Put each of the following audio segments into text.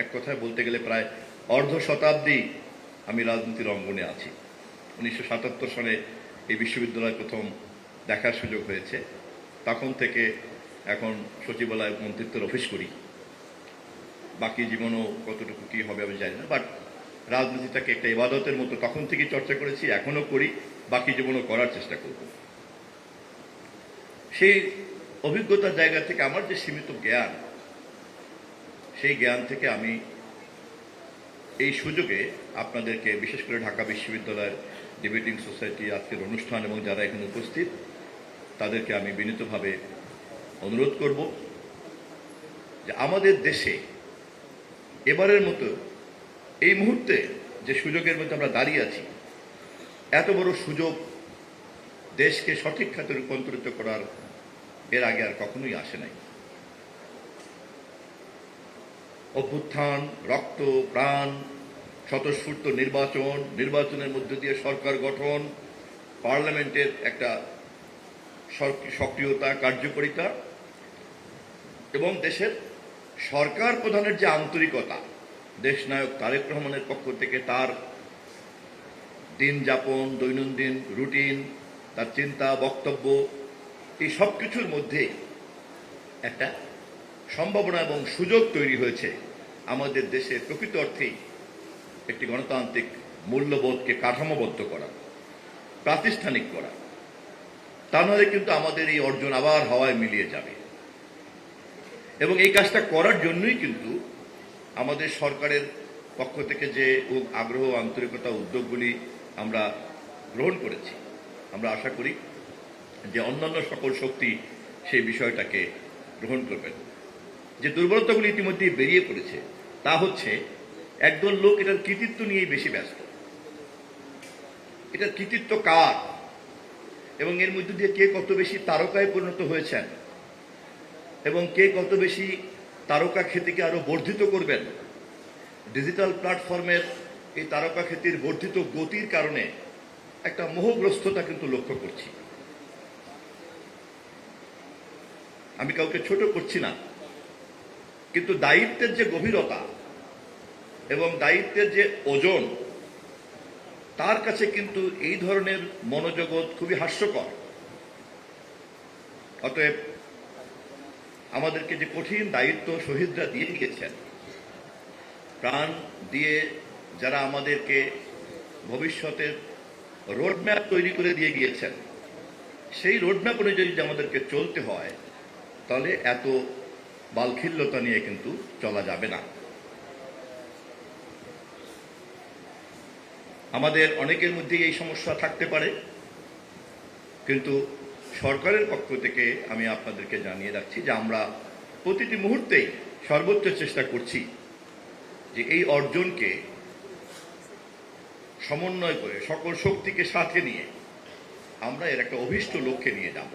এক কথায় বলতে গেলে প্রায় অর্ধ শতাব্দী আমি রাজনীতির অঙ্গনে আছি। 1977 সালে এই বিশ্ববিদ্যালয় প্রথম দেখার সুযোগ হয়েছে। তখন থেকে এখন সচিবালয় মন্ত্রিত্বের অফিস করি। বাকি জীবনও কতটুকু কী হবে আমি জানি না, বাট রাজনীতিটাকে একটা ইবাদতের মতো তখন থেকে চর্চা করেছি, এখনও করি, বাকি জীবনও করার চেষ্টা করব। সেই অভিজ্ঞতার জায়গা থেকে আমার যে সীমিত জ্ঞান, সেই জ্ঞান থেকে আমি এই সুযোগে আপনাদেরকে, বিশেষ করে ঢাকা বিশ্ববিদ্যালয়ের ডিবেটিং সোসাইটি আজকের অনুষ্ঠান এবং যারা এখানে উপস্থিত, তাদেরকে আমি বিনীতভাবে অনুরোধ করব যে আমাদের দেশে এবারের মতো এই মুহূর্তে যে সুযোগের মধ্যে আমরা দাঁড়িয়ে আছি, এত বড় সুযোগ দেশকে সঠিক খাতে রূপান্তরিত করার এর আগে আর কখনোই আসে নাই। অভ্যুত্থান, রক্ত, প্রাণ, স্বতঃস্ফূর্ত নির্বাচনের মধ্য দিয়ে সরকার গঠন, পার্লামেন্টের একটা সক্রিয়তা, কার্যকারিতা এবং দেশের সরকার প্রধানের যে আন্তরিকতা, দেশনায়ক তারেক রহমানের পক্ষ থেকে তার দিন যাপন, দৈনন্দিন রুটিন, তার চিন্তা, বক্তব্য, এই সব কিছুর মধ্যে একটা সম্ভাবনা এবং সুযোগ তৈরি হয়েছে আমাদের দেশে প্রকৃত অর্থেই একটি গণতান্ত্রিক মূল্যবোধকে কাঠামোবদ্ধ করা, প্রাতিষ্ঠানিক করা। তা নাহলে কিন্তু আমাদের এই অর্জন আবার হাওয়ায় মিলিয়ে যাবে। এবং এই কাজটা করার জন্যই কিন্তু আমাদের সরকারের পক্ষ থেকে যে আগ্রহ, আন্তরিকতা, উদ্যোগগুলি আমরা গ্রহণ করেছি, আমরা আশা করি যে অন্যান্য সকল শক্তি সেই বিষয়টাকে গ্রহণ করবেন। যে দুর্বলতাগুলি ইতিমধ্যেই বেরিয়ে পড়েছে, তা হচ্ছে একদল লোক এটার কৃতিত্ব নিয়েই বেশি ব্যস্ত। এটার কৃতিত্ব কার এবং এর মধ্যে দিয়ে কে কত বেশি তারকায় পরিণত হয়েছেন এবং কে কত বেশি তারকা খ্যাতিকে আরো বর্ধিত করবেন, ডিজিটাল প্ল্যাটফর্মের এই তারকা খ্যাতির বর্ধিত গতির কারণে একটা মোহগ্রস্ততা কিন্তু লক্ষ্য করছি। আমি কাউকে ছোট করছি না, কিন্তু দায়িত্বের যে গভীরতা এবং দায়িত্বের যে ওজন, তার কাছে কিন্তু এই ধরনের মনোজগৎ খুবই হাস্যকর। অতএব আমাদেরকে যে কঠিন দায়িত্ব শহীদরা দিয়ে গিয়েছেন, প্রাণ দিয়ে যারা আমাদেরকে ভবিষ্যতের রোডম্যাপ তৈরি করে দিয়ে গিয়েছেন, সেই রোডম্যাপ অনুযায়ী যদি আমাদেরকে চলতে হয়, তাহলে এত বালখিল্যতা নিয়ে কিন্তু চলা যাবে না। আমাদের অনেকের মধ্যেই এই সমস্যা থাকতে পারে, কিন্তু সরকারের পক্ষ থেকে আমি আপনাদেরকে জানিয়ে রাখছি যে আমরা প্রতিটি মুহূর্তেই সর্বোচ্চ চেষ্টা করছি যে এই অর্জনকে সমন্বয় করে সকল শক্তিকে সাথে নিয়ে আমরা এর একটা অভীষ্ট লক্ষ্যে নিয়ে যাব।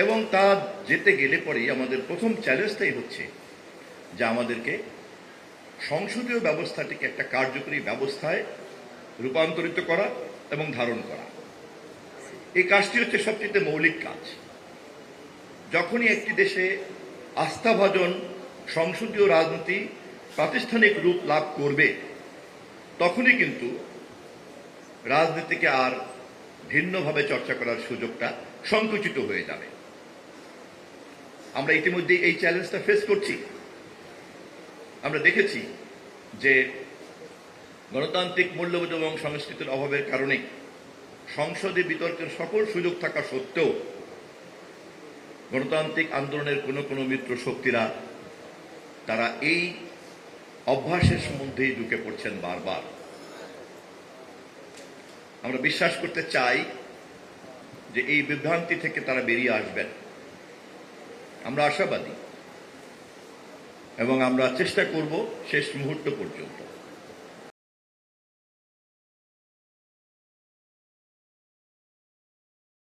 এবং তা যেতে গেলে পরেই আমাদের প্রথম চ্যালেঞ্জটাই হচ্ছে যে আমাদেরকে সংসদীয় ব্যবস্থাটিকে একটা কার্যকরী ব্যবস্থায় রূপান্তরিত করা এবং ধারণ করা। এই কাজটি হচ্ছে সবচেয়ে মৌলিক কাজ। যখনই একটি দেশে আস্থাভাজন সংসদীয় রাজনীতি প্রাতিষ্ঠানিক রূপ লাভ করবে, তখনই কিন্তু রাজনীতিকে আর ভিন্নভাবে চর্চা করার সুযোগটা সংকুচিত হয়ে যাবে। আমরা ইতিমধ্যে এই চ্যালেঞ্জটা ফেস করছি। আমরা দেখেছি যে গণতান্ত্রিক মূল্যবোধ এবং সংস্কৃতির অভাবের কারণে সংসদে বিতর্কের সকল সুযোগ থাকা সত্ত্বেও গণতান্ত্রিক আন্দোলনের কোনো মিত্র শক্তিরা তারা এই অভ্যাসের মধ্যেই ঢুকে পড়ছেন বারবার। আমরা বিশ্বাস করতে চাই যে এই বিভ্রান্তি থেকে তারা বেরিয়ে আসবেন। আমরা আশাবাদী এবং আমরা চেষ্টা করব শেষ মুহূর্ত পর্যন্ত